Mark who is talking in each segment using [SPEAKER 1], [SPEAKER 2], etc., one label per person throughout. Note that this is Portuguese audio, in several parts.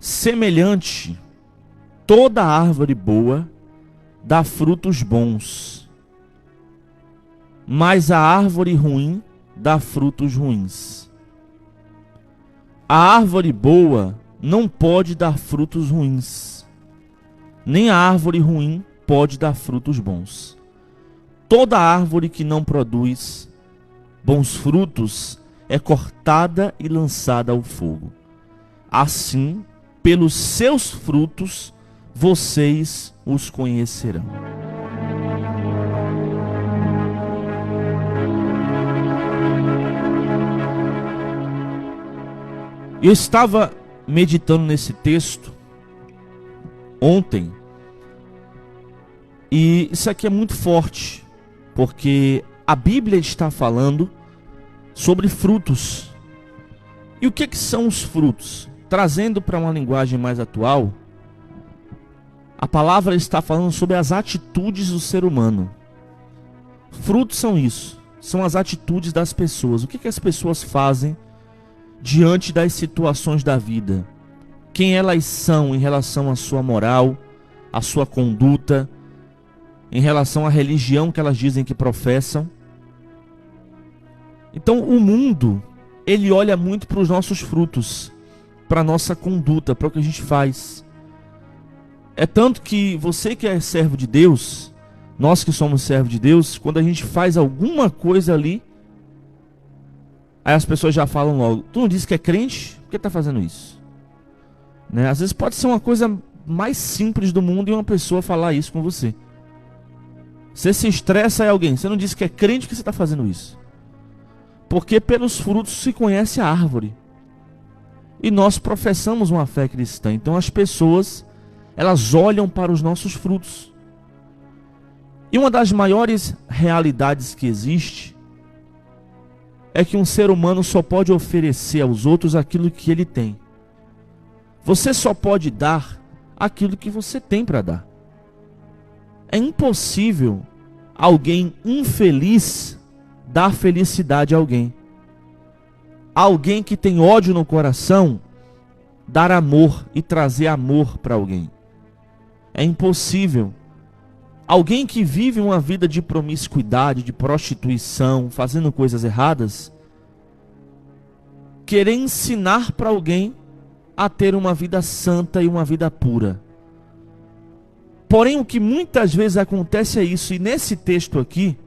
[SPEAKER 1] Semelhante, toda árvore boa dá frutos bons, mas a árvore ruim dá frutos ruins. A árvore boa não pode dar frutos ruins, nem a árvore ruim pode dar frutos bons. Toda árvore que não produz bons frutos é cortada e lançada ao fogo. Assim, pelos seus frutos, vocês os conhecerão. Eu estava meditando nesse texto ontem, e isso aqui é muito forte, porque a Bíblia está falando sobre frutos. E o que são os frutos? Trazendo para uma linguagem mais atual, a palavra está falando sobre as atitudes do ser humano. Frutos são isso, são as atitudes das pessoas. O que as pessoas fazem diante das situações da vida? Quem elas são em relação à sua moral, à sua conduta, em relação à religião que elas dizem que professam. Então o mundo, ele olha muito para os nossos frutos, para a nossa conduta, para o que a gente faz. É tanto que você que é servo de Deus, nós que somos servos de Deus, quando a gente faz alguma coisa ali, aí as pessoas já falam logo: tu não disse que é crente? Por que tá fazendo isso? Né? Às vezes pode ser uma coisa mais simples do mundo e uma pessoa falar isso com você. Você se estressa aí alguém: você não disse que é crente, que você está fazendo isso? Porque pelos frutos se conhece a árvore. E nós professamos uma fé cristã. Então as pessoas, elas olham para os nossos frutos. E uma das maiores realidades que existe é que um ser humano só pode oferecer aos outros aquilo que ele tem. Você só pode dar aquilo que você tem para dar. É impossível alguém infeliz dar felicidade a alguém. Alguém que tem ódio no coração dar amor e trazer amor para alguém. É impossível. Alguém que vive uma vida de promiscuidade, de prostituição, fazendo coisas erradas, querer ensinar para alguém a ter uma vida santa e uma vida pura. Porém, o que muitas vezes acontece é isso, e nesse texto aqui,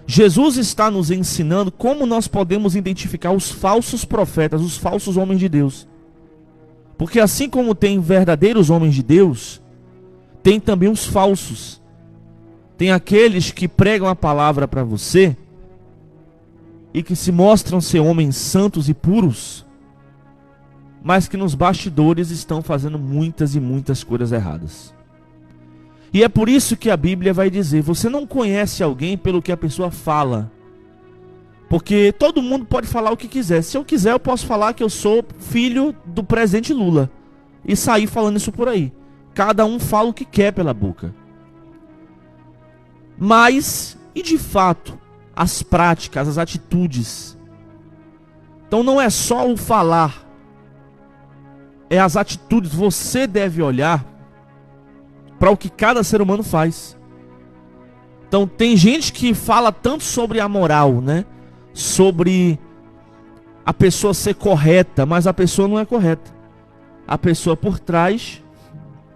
[SPEAKER 1] Jesus está nos ensinando como nós podemos identificar os falsos profetas, os falsos homens de Deus. Porque assim como tem verdadeiros homens de Deus, tem também os falsos. Tem aqueles que pregam a palavra para você e que se mostram ser homens santos e puros, mas que nos bastidores estão fazendo muitas e muitas coisas erradas. E é por isso que a Bíblia vai dizer: você não conhece alguém pelo que a pessoa fala. Porque todo mundo pode falar o que quiser. Se eu quiser, eu posso falar que eu sou filho do presidente Lula e sair falando isso por aí. Cada um fala o que quer pela boca. Mas, e de fato, as práticas, as atitudes? Então não é só o falar, é as atitudes. Você deve olhar para o que cada ser humano faz. Então tem gente que fala tanto sobre a moral, né? Sobre a pessoa ser correta, mas a pessoa não é correta. A pessoa por trás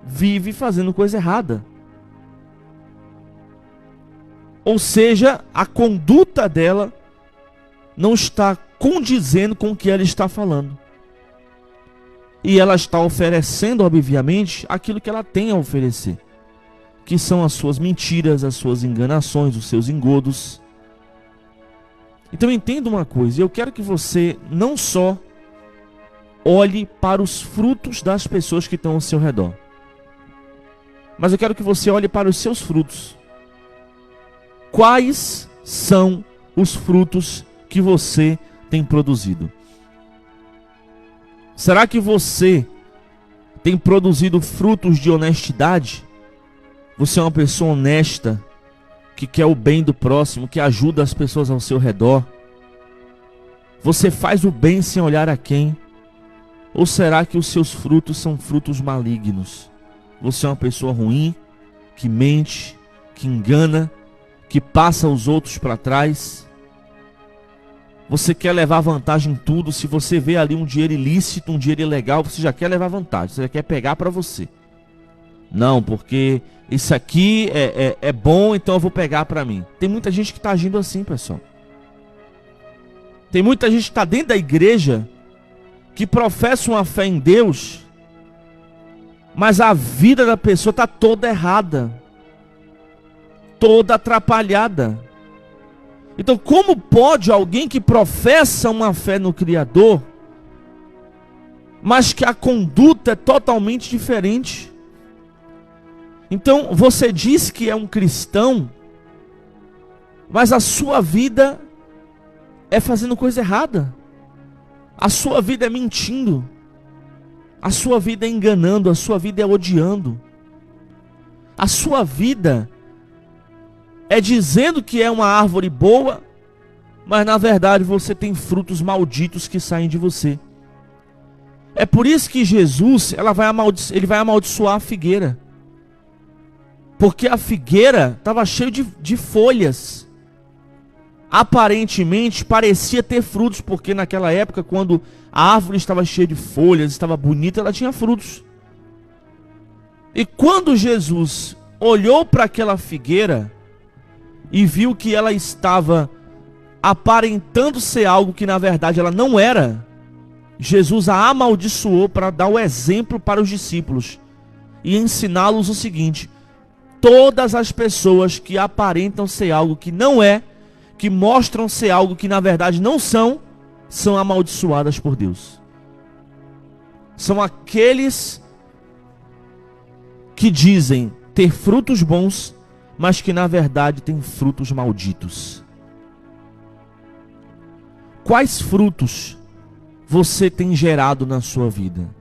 [SPEAKER 1] vive fazendo coisa errada. Ou seja, a conduta dela não está condizendo com o que ela está falando. E ela está oferecendo, obviamente, aquilo que ela tem a oferecer, que são as suas mentiras, as suas enganações, os seus engodos. Então entenda uma coisa: eu quero que você não só olhe para os frutos das pessoas que estão ao seu redor, mas eu quero que você olhe para os seus frutos. Quais são os frutos que você tem produzido? Será que você tem produzido frutos de honestidade? Você é uma pessoa honesta, que quer o bem do próximo, que ajuda as pessoas ao seu redor? Você faz o bem sem olhar a quem? Ou será que os seus frutos são frutos malignos? Você é uma pessoa ruim, que mente, que engana, que passa os outros para trás. Você quer levar vantagem em tudo. Se você vê ali um dinheiro ilícito, um dinheiro ilegal, você já quer levar vantagem, você já quer pegar para você. Não, porque isso aqui é bom, então eu vou pegar para mim. Tem muita gente que está agindo assim, pessoal. Tem muita gente que está dentro da igreja, que professa uma fé em Deus, mas a vida da pessoa está toda errada, toda atrapalhada. Então, como pode alguém que professa uma fé no Criador, mas que a conduta é totalmente diferente? Então, você diz que é um cristão, mas a sua vida é fazendo coisa errada. A sua vida é mentindo. A sua vida é enganando. A sua vida é odiando. A sua vida é dizendo que é uma árvore boa, mas na verdade você tem frutos malditos que saem de você. É por isso que Jesus, ele vai amaldiçoar a figueira. Porque a figueira estava cheia de folhas. Aparentemente parecia ter frutos, porque naquela época, quando a árvore estava cheia de folhas, estava bonita, ela tinha frutos. E quando Jesus olhou para aquela figueira e viu que ela estava aparentando ser algo que na verdade ela não era, Jesus a amaldiçoou para dar o exemplo para os discípulos e ensiná-los o seguinte: todas as pessoas que aparentam ser algo que não é, que mostram ser algo que na verdade não são, são amaldiçoadas por Deus. São aqueles que dizem ter frutos bons, mas que na verdade têm frutos malditos. Quais frutos você tem gerado na sua vida?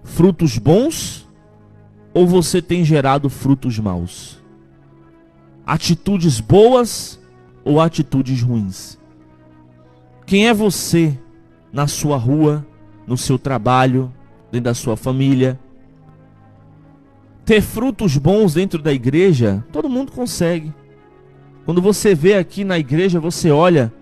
[SPEAKER 1] Frutos bons ou você tem gerado frutos maus? Atitudes boas ou atitudes ruins? Quem é você na sua rua, no seu trabalho, dentro da sua família? Ter frutos bons dentro da igreja, todo mundo consegue. Quando você vê aqui na igreja, você olha,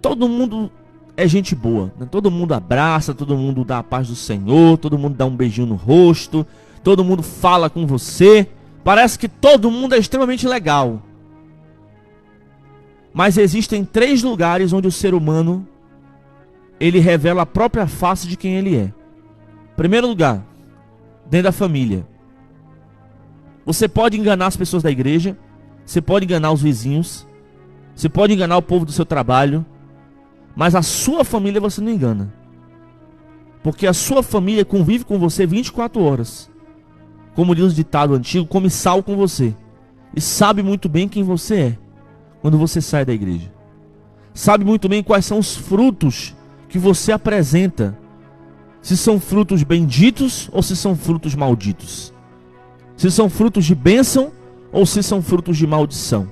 [SPEAKER 1] todo mundo é gente boa, né? Todo mundo abraça, todo mundo dá a paz do Senhor, todo mundo dá um beijinho no rosto, todo mundo fala com você. Parece que todo mundo é extremamente legal. Mas existem 3 lugares onde o ser humano, ele revela a própria face de quem ele é. Primeiro lugar, dentro da família. Você pode enganar as pessoas da igreja, você pode enganar os vizinhos, você pode enganar o povo do seu trabalho, mas a sua família você não engana. Porque a sua família convive com você 24 horas. Como diz o ditado antigo, come sal com você. E sabe muito bem quem você é quando você sai da igreja. Sabe muito bem quais são os frutos que você apresenta. Se são frutos benditos ou se são frutos malditos. Se são frutos de bênção ou se são frutos de maldição.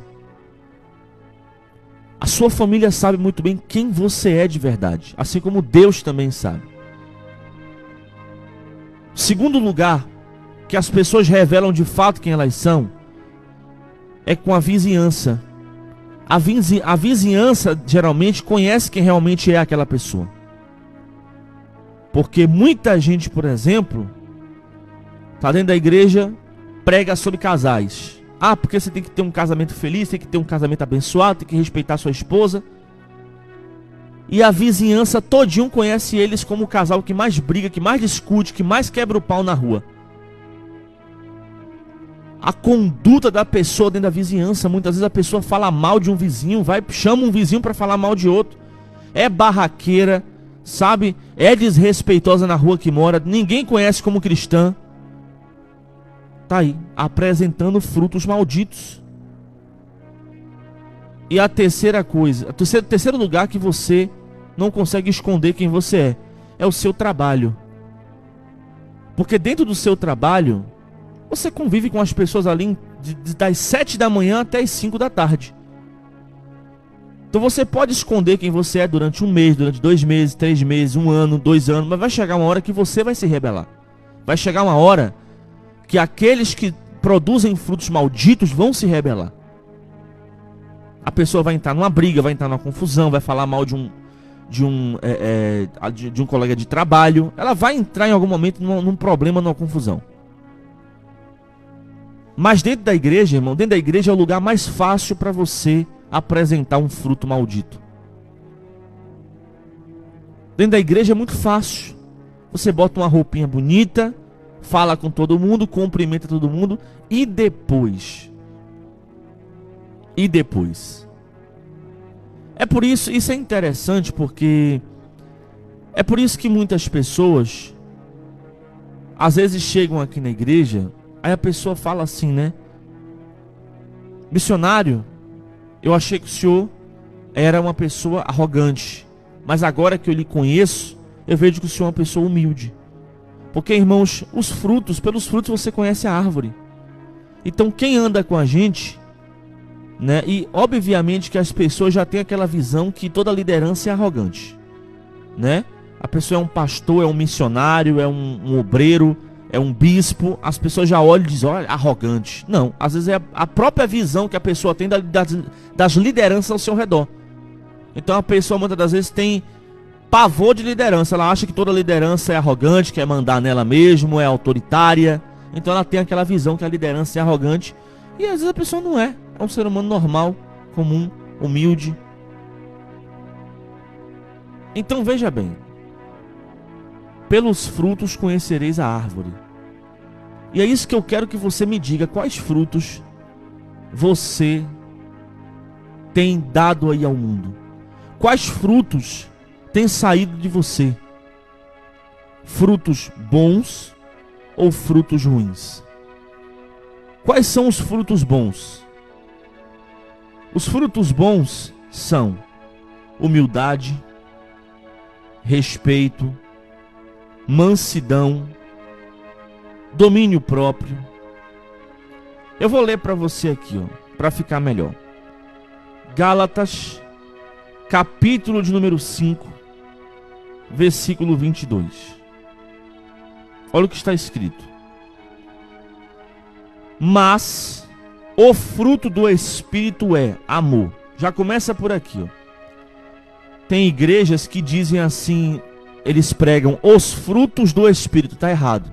[SPEAKER 1] A sua família sabe muito bem quem você é de verdade, assim como Deus também sabe. Segundo lugar, que as pessoas revelam de fato quem elas são, é com a vizinhança. A vizinhança geralmente conhece quem realmente é aquela pessoa. Porque muita gente, por exemplo, está dentro da igreja, prega sobre casais. Ah, porque você tem que ter um casamento feliz, tem que ter um casamento abençoado, tem que respeitar sua esposa. E a vizinhança todinho conhece eles como o casal que mais briga, que mais discute, que mais quebra o pau na rua. A conduta da pessoa dentro da vizinhança, muitas vezes a pessoa fala mal de um vizinho, chama um vizinho para falar mal de outro. É barraqueira, sabe? É desrespeitosa na rua que mora, ninguém conhece como cristã. Tá aí, apresentando frutos malditos. E a terceira coisa, o terceiro lugar que você não consegue esconder quem você é o seu trabalho. Porque dentro do seu trabalho, você convive com as pessoas ali das 7 da manhã até as 5 da tarde. Então você pode esconder quem você é durante um mês, durante 2 meses, 3 meses, 1 ano, 2 anos, mas vai chegar uma hora que você vai se rebelar. Vai chegar uma hora que aqueles que produzem frutos malditos vão se rebelar. A pessoa vai entrar numa briga, vai entrar numa confusão, vai falar mal de um colega de trabalho. Ela vai entrar em algum momento num problema, numa confusão. Mas dentro da igreja, irmão, dentro da igreja é o lugar mais fácil para você apresentar um fruto maldito. Dentro da igreja é muito fácil. Você bota uma roupinha bonita, fala com todo mundo, cumprimenta todo mundo e depois. É por isso é interessante porque é por isso que muitas pessoas às vezes chegam aqui na igreja, aí a pessoa fala assim, né? Missionário, eu achei que o senhor era uma pessoa arrogante, mas agora que eu lhe conheço, eu vejo que o senhor é uma pessoa humilde. Porque, irmãos, pelos frutos você conhece a árvore. Então quem anda com a gente, né? E obviamente que as pessoas já têm aquela visão que toda liderança é arrogante, né? A pessoa é um pastor, é um missionário, é um obreiro, é um bispo. As pessoas já olham e dizem, olha, arrogante. Não, às vezes é a própria visão que a pessoa tem das lideranças ao seu redor. Então a pessoa muitas das vezes tem pavor de liderança. Ela acha que toda liderança é arrogante, quer mandar nela mesmo, é autoritária. Então ela tem aquela visão que a liderança é arrogante. E às vezes a pessoa não é. É um ser humano normal, comum, humilde. Então veja bem. Pelos frutos conhecereis a árvore. E é isso que eu quero que você me diga. Quais frutos você tem dado aí ao mundo? Quais frutos têm saído de você? Frutos bons ou frutos ruins? Quais são os frutos bons? Os frutos bons são humildade, respeito, mansidão, domínio próprio. Eu vou ler para você aqui, para ficar melhor. Gálatas, capítulo de número 5, versículo 22. Olha o que está escrito. Mas o fruto do Espírito é amor. Já começa por aqui, Tem igrejas que dizem assim, eles pregam os frutos do Espírito, tá errado.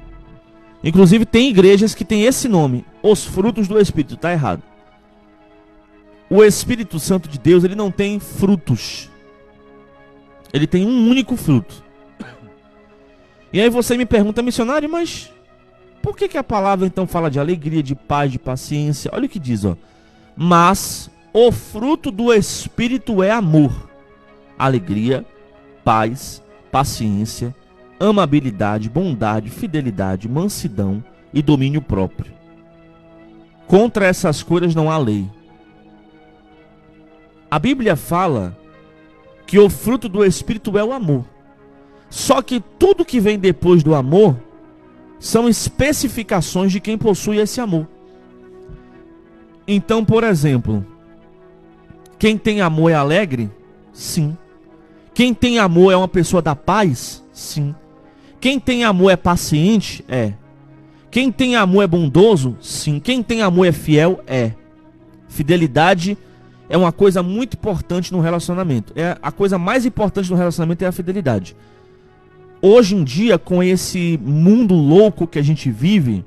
[SPEAKER 1] Inclusive tem igrejas que tem esse nome, os frutos do Espírito, tá errado. O Espírito Santo de Deus, ele não tem frutos. Ele tem um único fruto. E aí você me pergunta, missionário, mas por que a palavra então fala de alegria, de paz, de paciência? Olha o que diz, Mas o fruto do Espírito é amor, alegria, paz, paciência, amabilidade, bondade, fidelidade, mansidão e domínio próprio. Contra essas coisas não há lei. A Bíblia fala que o fruto do Espírito é o amor. Só que tudo que vem depois do amor são especificações de quem possui esse amor. Então, por exemplo, quem tem amor é alegre? Sim. Quem tem amor é uma pessoa da paz? Sim. Quem tem amor é paciente? É. Quem tem amor é bondoso? Sim. Quem tem amor é fiel? É. Fidelidade é uma coisa muito importante no relacionamento. A coisa mais importante no relacionamento é a fidelidade. Hoje em dia, com esse mundo louco que a gente vive,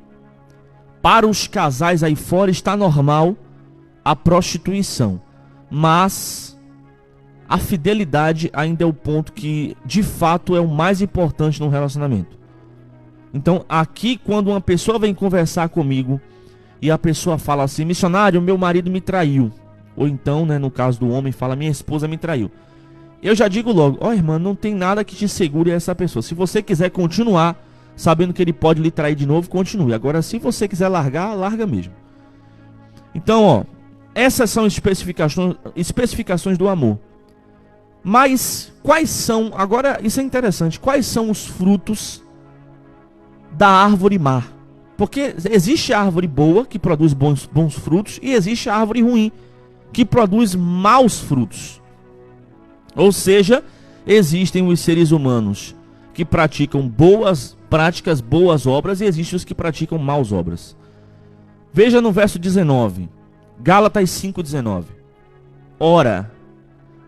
[SPEAKER 1] para os casais aí fora está normal a prostituição. Mas a fidelidade ainda é o ponto que, de fato, é o mais importante no relacionamento. Então, aqui, quando uma pessoa vem conversar comigo e a pessoa fala assim, missionário, meu marido me traiu. Ou então, né, no caso do homem, fala, minha esposa me traiu. Eu já digo logo, irmã, não tem nada que te segure essa pessoa. Se você quiser continuar sabendo que ele pode lhe trair de novo, continue. Agora, se você quiser largar, larga mesmo. Então, essas são especificações do amor. Mas quais são, agora isso é interessante, quais são os frutos da árvore má? Porque existe a árvore boa, que produz bons frutos, e existe a árvore ruim, que produz maus frutos. Ou seja, existem os seres humanos que praticam boas práticas, boas obras, e existem os que praticam maus obras. Veja no verso 19, Gálatas 5:19. Ora,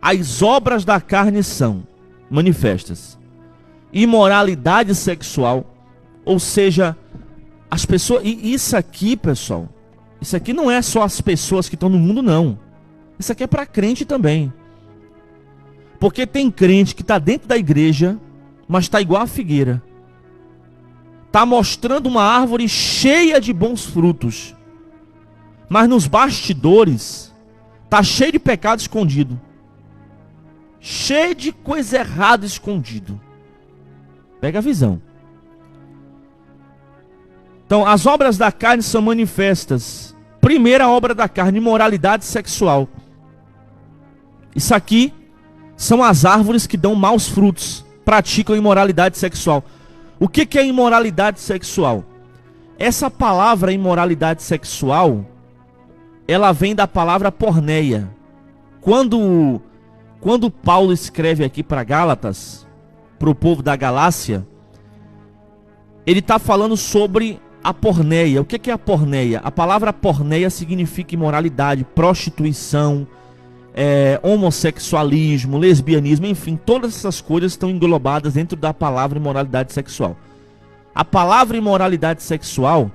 [SPEAKER 1] as obras da carne são manifestas: imoralidade sexual, ou seja, as pessoas... E isso aqui, pessoal, isso aqui não é só as pessoas que estão no mundo, não. Isso aqui é para crente também. Porque tem crente que está dentro da igreja, mas está igual a figueira. Está mostrando uma árvore cheia de bons frutos, mas nos bastidores está cheio de pecado escondido. Cheio de coisa errada escondido. Pega a visão. Então, as obras da carne são manifestas. Primeira obra da carne, imoralidade sexual. Isso aqui são as árvores que dão maus frutos, praticam imoralidade sexual. O que é imoralidade sexual? Essa palavra imoralidade sexual, ela vem da palavra porneia. Quando Paulo escreve aqui para Gálatas, para o povo da Galácia, ele está falando sobre a porneia. O que é a porneia? A palavra porneia significa imoralidade, prostituição, homossexualismo, lesbianismo, enfim, todas essas coisas estão englobadas dentro da palavra imoralidade sexual. A palavra imoralidade sexual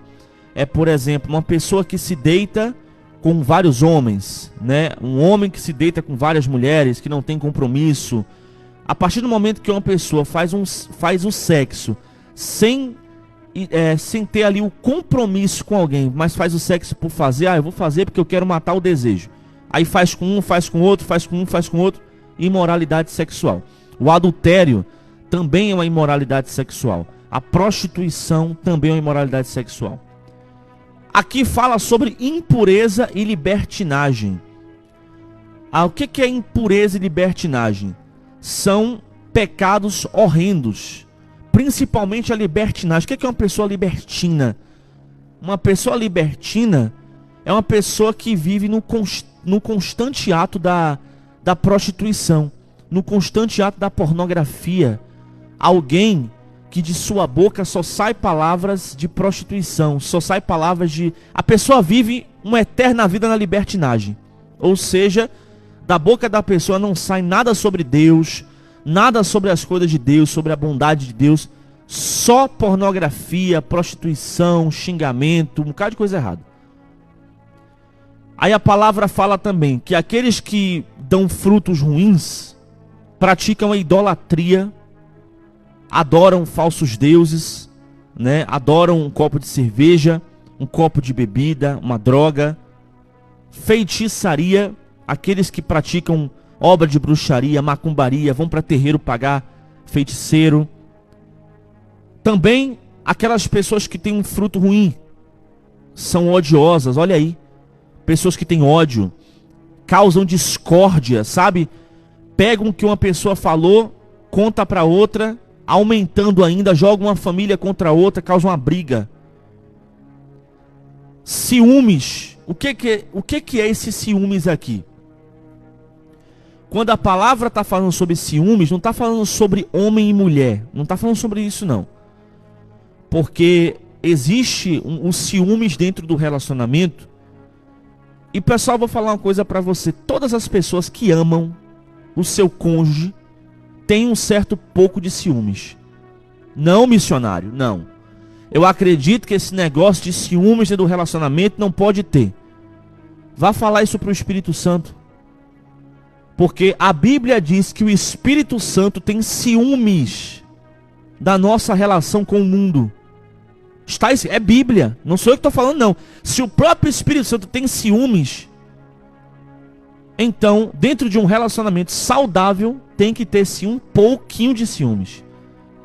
[SPEAKER 1] é, por exemplo, uma pessoa que se deita com vários homens, né? Um homem que se deita com várias mulheres, que não tem compromisso. A partir do momento que uma pessoa faz o sexo sem ter ali o compromisso com alguém, mas faz o sexo por fazer, eu vou fazer porque eu quero matar o desejo. Aí faz com um, faz com outro, faz com um, faz com outro. Imoralidade sexual. O adultério também é uma imoralidade sexual. A prostituição também é uma imoralidade sexual. Aqui fala sobre impureza e libertinagem. O que é impureza e libertinagem? São pecados horrendos. Principalmente a libertinagem. O que é uma pessoa libertina? Uma pessoa libertina é uma pessoa que vive no constante ato da prostituição, no constante ato da pornografia. Alguém que de sua boca só sai palavras de prostituição, só sai palavras de... A pessoa vive uma eterna vida na libertinagem. Ou seja, da boca da pessoa não sai nada sobre Deus, nada sobre as coisas de Deus, sobre a bondade de Deus. Só pornografia, prostituição, xingamento, um bocado de coisa errada. Aí a palavra fala também que aqueles que dão frutos ruins praticam a idolatria, adoram falsos deuses, né? Adoram um copo de cerveja, um copo de bebida, uma droga, feitiçaria, aqueles que praticam obra de bruxaria, macumbaria, vão para terreiro pagar feiticeiro. Também aquelas pessoas que têm um fruto ruim, são odiosas, olha aí. Pessoas que têm ódio, causam discórdia, sabe? Pegam o que uma pessoa falou, conta para outra, aumentando ainda, jogam uma família contra a outra, causam uma briga. Ciúmes. O que é esse ciúmes aqui? Quando a palavra está falando sobre ciúmes, não está falando sobre homem e mulher. Não está falando sobre isso, não. Porque existe um ciúmes dentro do relacionamento. E pessoal, vou falar uma coisa para você. Todas as pessoas que amam o seu cônjuge têm um certo pouco de ciúmes. Não, missionário, não. Eu acredito que esse negócio de ciúmes do relacionamento não pode ter. Vá falar isso para o Espírito Santo. Porque a Bíblia diz que o Espírito Santo tem ciúmes da nossa relação com o mundo. É Bíblia, não sou eu que estou falando, não. Se o próprio Espírito Santo tem ciúmes, então dentro de um relacionamento saudável tem que ter sim um pouquinho de ciúmes.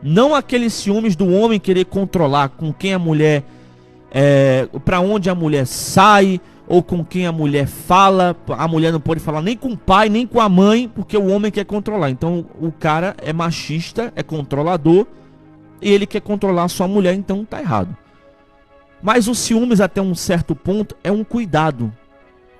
[SPEAKER 1] Não aqueles ciúmes do homem querer controlar com quem a mulher, para onde a mulher sai, ou com quem a mulher fala. A mulher não pode falar nem com o pai, nem com a mãe, porque o homem quer controlar. Então o cara é machista, é controlador, e ele quer controlar a sua mulher, então tá errado. Mas os ciúmes até um certo ponto é um cuidado.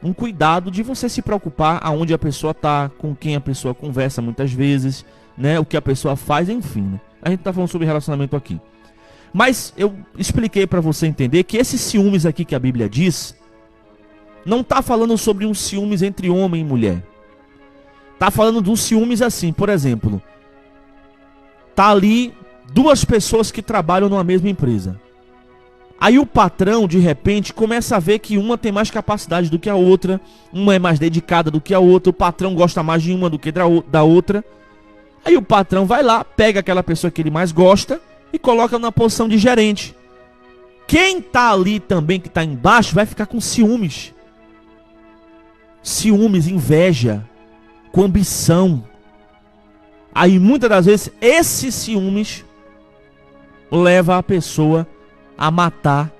[SPEAKER 1] um cuidado de você se preocupar aonde a pessoa está, com quem a pessoa conversa muitas vezes, né? O que a pessoa faz, enfim. Né? A gente está falando sobre relacionamento aqui. Mas eu expliquei para você entender que esses ciúmes aqui que a Bíblia diz, não está falando sobre um ciúmes entre homem e mulher. Está falando de um ciúmes assim, por exemplo. Tá ali duas pessoas que trabalham numa mesma empresa. Aí o patrão, de repente, começa a ver que uma tem mais capacidade do que a outra, uma é mais dedicada do que a outra, o patrão gosta mais de uma do que da outra. Aí o patrão vai lá, pega aquela pessoa que ele mais gosta e coloca na posição de gerente. Quem tá ali também, que tá embaixo, vai ficar com ciúmes. Ciúmes, inveja, com ambição. Aí muitas das vezes, esses ciúmes leva a pessoa a matar,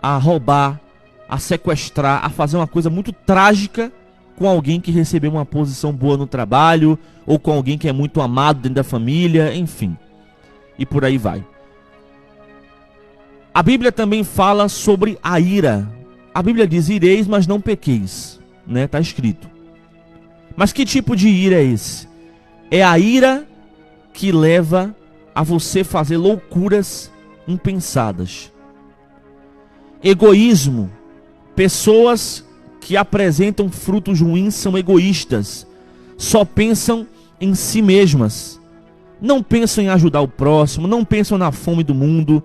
[SPEAKER 1] a roubar, a sequestrar, a fazer uma coisa muito trágica com alguém que recebeu uma posição boa no trabalho, ou com alguém que é muito amado dentro da família, enfim. E por aí vai. A Bíblia também fala sobre a ira. A Bíblia diz: ireis, mas não pequeis, né? Tá escrito. Mas que tipo de ira é esse? É a ira que leva a você fazer loucuras impensadas. Egoísmo. Pessoas que apresentam frutos ruins são egoístas. Só pensam em si mesmas. Não pensam em ajudar o próximo, não pensam na fome do mundo.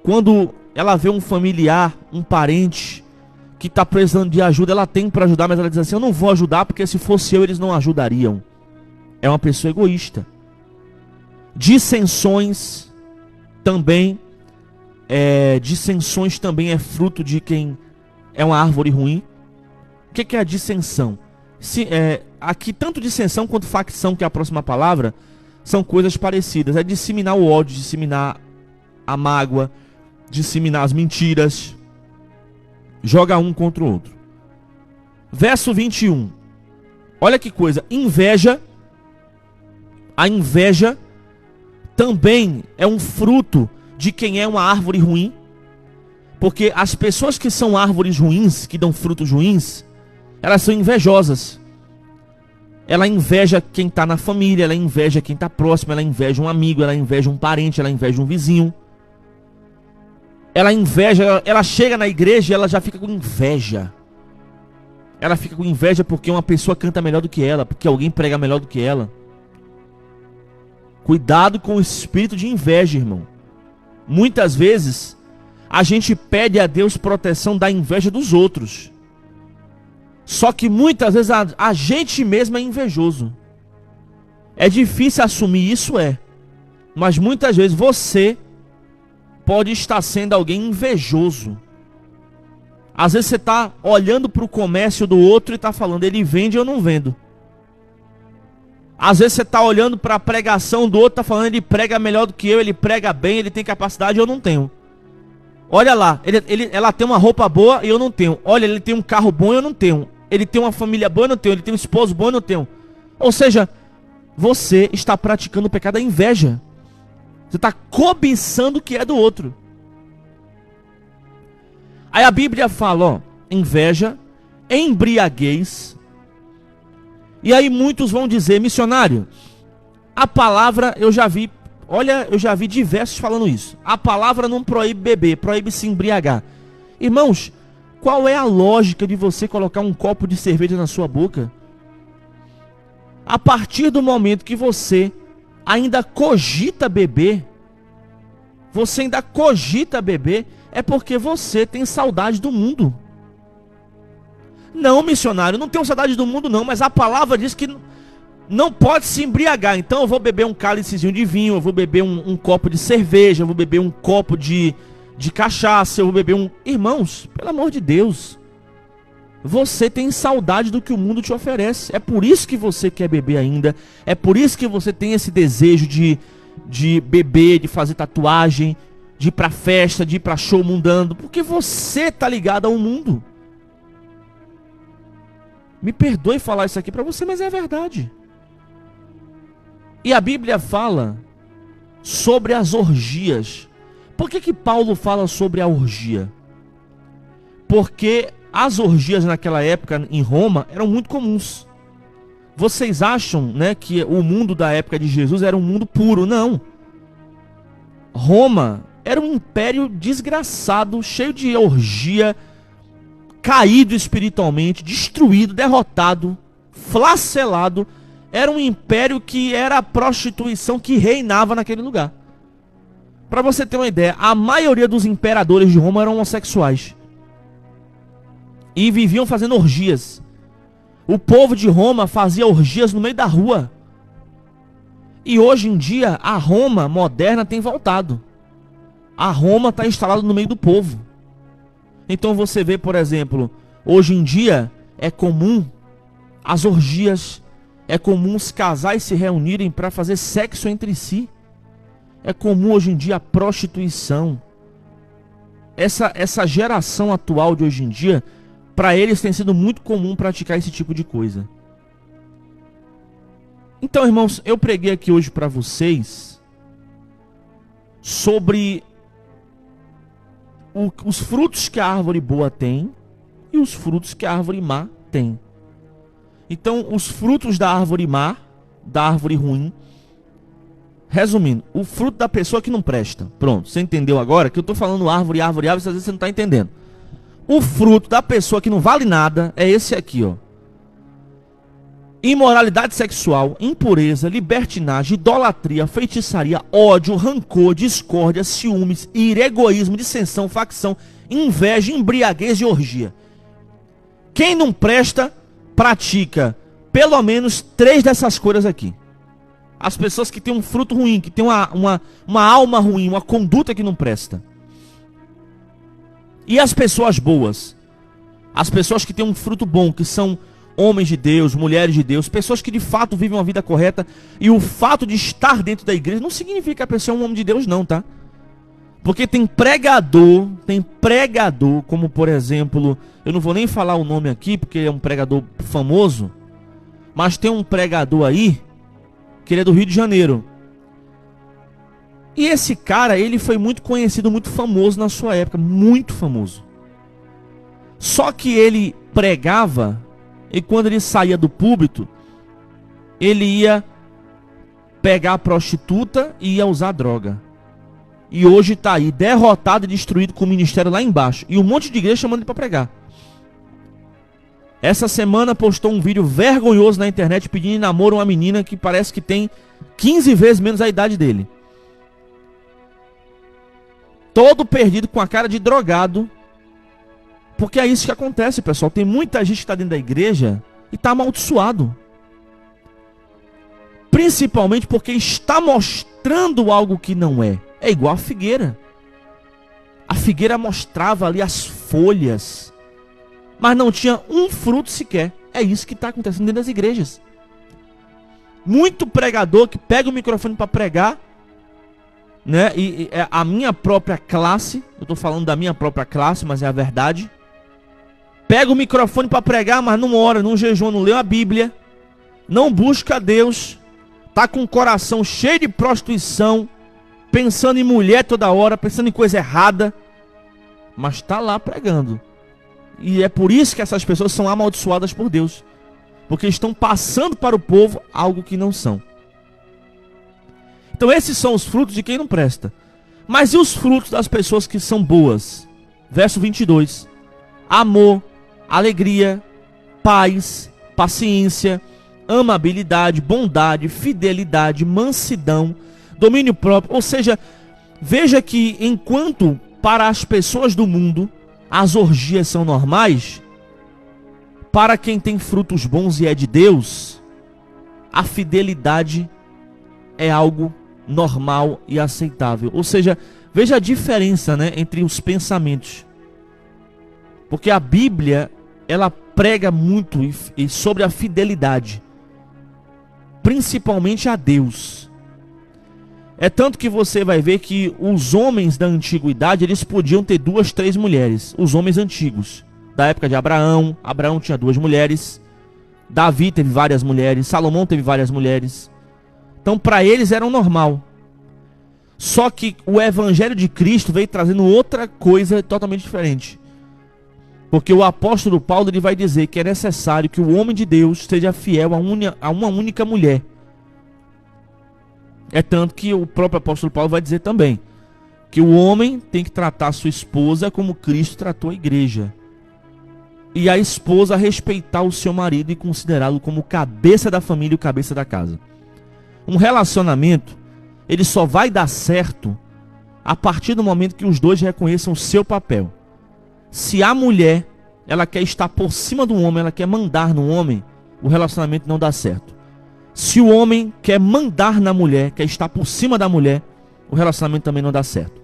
[SPEAKER 1] Quando ela vê um familiar, um parente que está precisando de ajuda, ela tem para ajudar, mas ela diz assim: eu não vou ajudar porque se fosse eu eles não ajudariam. É uma pessoa egoísta. Dissensões também é fruto de quem é uma árvore ruim. O que é a dissensão? Aqui tanto dissensão quanto facção, que é a próxima palavra, são coisas parecidas. É disseminar o ódio, disseminar a mágoa, disseminar as mentiras. Joga um contra o outro. Verso 21. Olha que coisa. Inveja. A inveja também é um fruto de quem é uma árvore ruim. Porque as pessoas que são árvores ruins, que dão frutos ruins, elas são invejosas. Ela inveja quem está na família, ela inveja quem está próximo, ela inveja um amigo, ela inveja um parente, ela inveja um vizinho. Ela chega na igreja e ela já fica com inveja. Ela fica com inveja porque uma pessoa canta melhor do que ela, porque alguém prega melhor do que ela. Cuidado com o espírito de inveja, irmão. Muitas vezes a gente pede a Deus proteção da inveja dos outros. Só que muitas vezes a gente mesmo é invejoso. É difícil assumir isso, mas muitas vezes você pode estar sendo alguém invejoso. Às vezes você está olhando para o comércio do outro e está falando: ele vende, eu não vendo. Às vezes você está olhando para a pregação do outro e está falando: ele prega melhor do que eu, ele prega bem, ele tem capacidade, eu não tenho. Olha lá, ela tem uma roupa boa e eu não tenho. Olha, ele tem um carro bom e eu não tenho. Ele tem uma família boa e eu não tenho. Ele tem um esposo bom e eu não tenho. Ou seja, você está praticando o pecado da inveja. Você está cobiçando o que é do outro. Aí a Bíblia fala, inveja, embriaguez. E aí muitos vão dizer: missionário, a palavra eu já vi diversos falando isso. A palavra não proíbe beber, proíbe se embriagar. Irmãos, qual é a lógica de você colocar um copo de cerveja na sua boca? A partir do momento que você ainda cogita beber, é porque você tem saudade do mundo. Não, missionário, não tenho saudade do mundo não, mas a palavra diz que não pode se embriagar. Então eu vou beber um cálicezinho de vinho, eu vou beber um copo de cerveja, eu vou beber um copo de cachaça, eu vou beber um... Irmãos, pelo amor de Deus, você tem saudade do que o mundo te oferece. É por isso que você quer beber ainda. É por isso que você tem esse desejo de beber, de fazer tatuagem, de ir pra festa, de ir pra show mundano. Porque você tá ligado ao mundo. Me perdoe falar isso aqui pra você, mas é verdade. E a Bíblia fala sobre as orgias. Por que Paulo fala sobre a orgia? Porque as orgias naquela época em Roma eram muito comuns. Vocês acham, né, que o mundo da época de Jesus era um mundo puro? Não. Roma era um império desgraçado, cheio de orgia, caído espiritualmente, destruído, derrotado, flagelado. Era um império que era a prostituição que reinava naquele lugar. Para você ter uma ideia, a maioria dos imperadores de Roma eram homossexuais e viviam fazendo orgias. O povo de Roma fazia orgias no meio da rua. E hoje em dia a Roma moderna tem voltado. A Roma está instalada no meio do povo. Então você vê, por exemplo, hoje em dia é comum as orgias, é comum os casais se reunirem para fazer sexo entre si. É comum hoje em dia a prostituição. Essa geração atual de hoje em dia, para eles tem sido muito comum praticar esse tipo de coisa. Então, irmãos, eu preguei aqui hoje para vocês sobre os frutos que a árvore boa tem e os frutos que a árvore má tem. Então, os frutos da árvore má, da árvore ruim, resumindo, o fruto da pessoa que não presta. Pronto, você entendeu agora que eu estou falando árvore, árvore, árvore, às vezes você não está entendendo. O fruto da pessoa que não vale nada é esse aqui, ó. Imoralidade sexual, impureza, libertinagem, idolatria, feitiçaria, ódio, rancor, discórdia, ciúmes, ira, egoísmo, dissensão, facção, inveja, embriaguez e orgia. Quem não presta, pratica pelo menos 3 dessas coisas aqui. As pessoas que têm um fruto ruim, que têm uma alma ruim, uma conduta que não presta. E as pessoas boas, as pessoas que têm um fruto bom, que são homens de Deus, mulheres de Deus, pessoas que de fato vivem uma vida correta. E o fato de estar dentro da igreja não significa que a pessoa é um homem de Deus não, tá? Porque tem pregador, como por exemplo, eu não vou nem falar o nome aqui, porque é um pregador famoso, mas tem um pregador aí, que ele é do Rio de Janeiro. E esse cara, ele foi muito conhecido, muito famoso na sua época, muito famoso. Só que ele pregava, e quando ele saía do púlpito, ele ia pegar a prostituta e ia usar droga. E hoje está aí, derrotado e destruído com o ministério lá embaixo. E um monte de igreja chamando ele para pregar. Essa semana postou um vídeo vergonhoso na internet pedindo namoro a uma menina que parece que tem 15 vezes menos a idade dele. Todo perdido, com a cara de drogado. Porque é isso que acontece, pessoal. Tem muita gente que está dentro da igreja e está amaldiçoado. Principalmente porque está mostrando algo que não é. É igual a figueira. A figueira mostrava ali as folhas, mas não tinha um fruto sequer. É isso que está acontecendo dentro das igrejas. Muito pregador que pega o microfone para pregar, né? E a minha própria classe, eu estou falando da minha própria classe, mas é a verdade. Pega o microfone para pregar, mas não ora, não jejua, não lê a Bíblia, não busca a Deus, tá com o coração cheio de prostituição, pensando em mulher toda hora, pensando em coisa errada, mas está lá pregando. E é por isso que essas pessoas são amaldiçoadas por Deus, porque estão passando para o povo algo que não são. Então esses são os frutos de quem não presta. Mas e os frutos das pessoas que são boas? Verso 22. Amor, alegria, paz, paciência, amabilidade, bondade, fidelidade, mansidão, domínio próprio. Ou seja, veja que enquanto para as pessoas do mundo as orgias são normais, para quem tem frutos bons e é de Deus, a fidelidade é algo normal e aceitável. Ou seja, veja a diferença, né, entre os pensamentos. Porque a Bíblia, ela prega muito sobre a fidelidade, principalmente a Deus. É tanto que você vai ver que os homens da antiguidade, eles podiam ter 2, 3 mulheres. Os homens antigos, da época de Abraão. Abraão tinha 2 mulheres. Davi teve várias mulheres. Salomão teve várias mulheres. Então para eles era normal. Só que o evangelho de Cristo veio trazendo outra coisa totalmente diferente. Porque o apóstolo Paulo ele vai dizer que é necessário que o homem de Deus seja fiel a uma única mulher. É tanto que o próprio apóstolo Paulo vai dizer também que o homem tem que tratar a sua esposa como Cristo tratou a igreja. E a esposa respeitar o seu marido e considerá-lo como cabeça da família e o cabeça da casa. Um relacionamento, ele só vai dar certo a partir do momento que os dois reconheçam o seu papel. Se a mulher, ela quer estar por cima do homem, ela quer mandar no homem, o relacionamento não dá certo. Se o homem quer mandar na mulher, quer estar por cima da mulher, o relacionamento também não dá certo.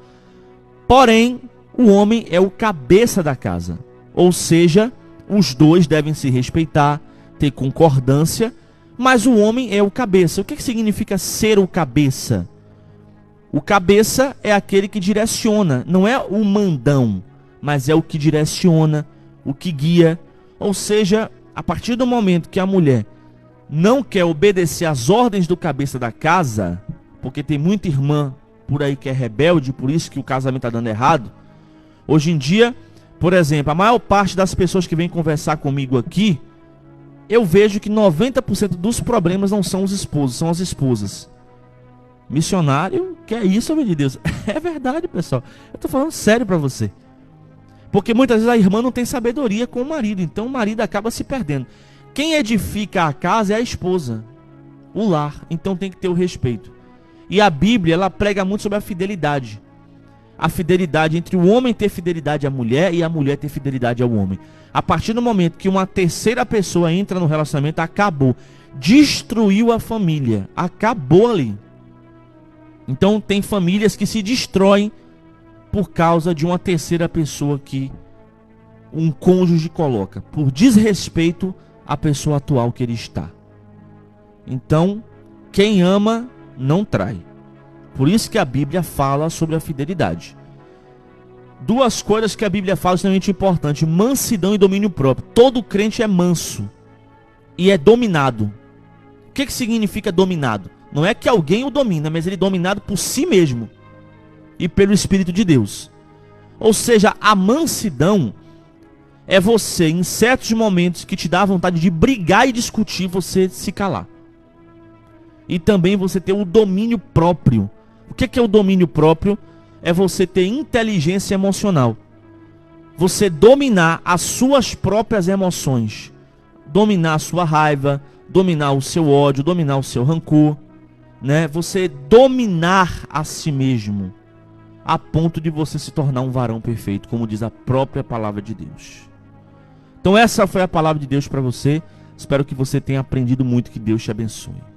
[SPEAKER 1] Porém, o homem é o cabeça da casa. Ou seja, os dois devem se respeitar, ter concordância, mas o homem é o cabeça. O que significa ser o cabeça? O cabeça é aquele que direciona, não é o mandão, mas é o que direciona, o que guia. Ou seja, a partir do momento que a mulher não quer obedecer às ordens do cabeça da casa, porque tem muita irmã por aí que é rebelde, por isso que o casamento está dando errado. Hoje em dia, por exemplo, a maior parte das pessoas que vêm conversar comigo aqui, eu vejo que 90% dos problemas não são os esposos, são as esposas. Missionário, que é isso, meu Deus? É verdade, pessoal. Eu tô falando sério pra você. Porque muitas vezes a irmã não tem sabedoria com o marido, então o marido acaba se perdendo. Quem edifica a casa é a esposa, o lar, então tem que ter o respeito. E a Bíblia, ela prega muito sobre a fidelidade. A fidelidade entre o homem ter fidelidade à mulher e a mulher ter fidelidade ao homem. A partir do momento que uma terceira pessoa entra no relacionamento, acabou. Destruiu a família. Acabou ali. Então tem famílias que se destroem por causa de uma terceira pessoa que um cônjuge coloca. Por desrespeito à pessoa atual que ele está. Então, quem ama não trai. Por isso que a Bíblia fala sobre a fidelidade. Duas coisas que a Bíblia fala extremamente importantes: mansidão e domínio próprio. Todo crente é manso e é dominado. O que significa dominado? Não é que alguém o domina, mas ele é dominado por si mesmo e pelo Espírito de Deus. Ou seja, a mansidão é você, em certos momentos que te dá vontade de brigar e discutir, você se calar. E também você ter o domínio próprio. O que é o domínio próprio? É você ter inteligência emocional. Você dominar as suas próprias emoções. Dominar a sua raiva, dominar o seu ódio, dominar o seu rancor, né? Você dominar a si mesmo, a ponto de você se tornar um varão perfeito, como diz a própria palavra de Deus. Então essa foi a palavra de Deus para você. Espero que você tenha aprendido muito. Que Deus te abençoe.